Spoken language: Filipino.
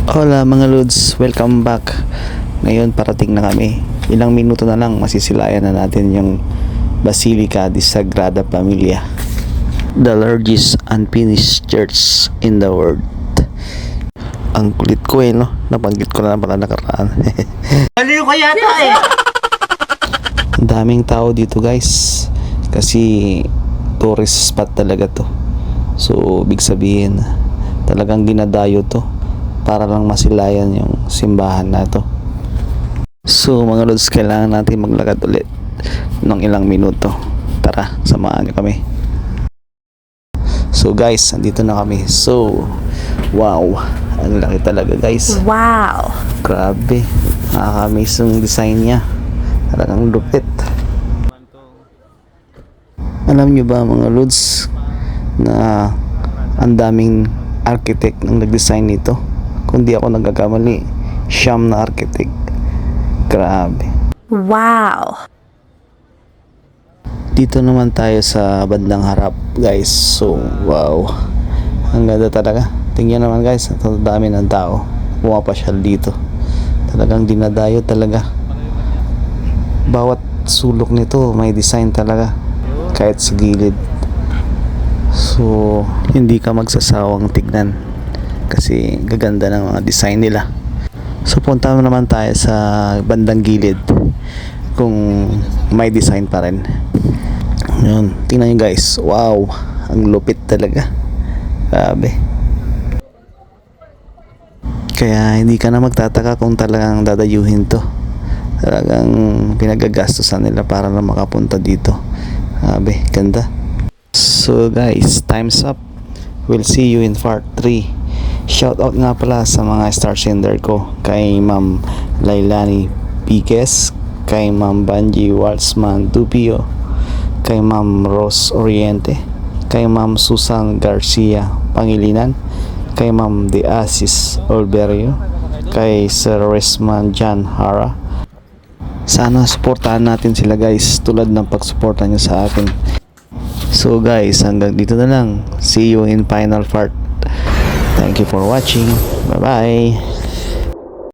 Hola mga Lods, welcome back. Ngayon parating na kami. Ilang minuto na lang masisilayan na natin yung Basilica di Sagrada Familia, the largest unfinished church in the world. Ang kulit ko no? Nabanggit ko na pala nakaraan. Ano yung kaya eh? Ang daming tao dito guys, kasi tourist spot talaga to. So big sabihin talagang dinadayo to para lang masilayan yung simbahan na to. So mga Lods, kailangan natin maglakad ulit ng ilang minuto. Tara, samahan niyo kami. So guys, andito na kami. So wow, ang laki talaga guys. Wow! Grabe, nakaka-amaze yung design niya. Talagang lupit. Alam niyo ba mga Lods na ang daming architect nang nag-design nito? Kung di ako nagkakamali, siyam na architect. Grabe. Wow! Dito naman tayo sa bandang harap guys. So wow, ang ganda talaga. Tingnan naman guys, ang dami ng tao pumapasyal dito. Talagang dinadayo talaga. Bawat sulok nito may design talaga, kahit sa gilid. So hindi ka magsasawang tignan kasi gaganda ng mga design nila. So punta naman tayo sa bandang gilid kung may design pa rin. Yun, tingnan nyo guys. Wow, ang lupit talaga. Grabe. Kaya hindi ka na magtataka kung talagang dadayuhin to. Talagang pinagagastusan nila para na makapunta dito. Grabe, ganda. So guys, time's up. We'll see you in part 3. Shout out nga pala sa mga star sender ko, kay Ma'am Lailani Piques, kay Ma'am Banji Waltzman Dupio, kay Ma'am Rose Oriente, kay Ma'am Susan Garcia Pangilinan, kay Ma'am De Asis Olverio, kay Sir Resman Jan Hara. Sana supportahan natin sila guys, tulad ng pagsuporta nyo sa akin. So guys, hanggang dito na lang. See you in final part. Thank you for watching. Bye bye.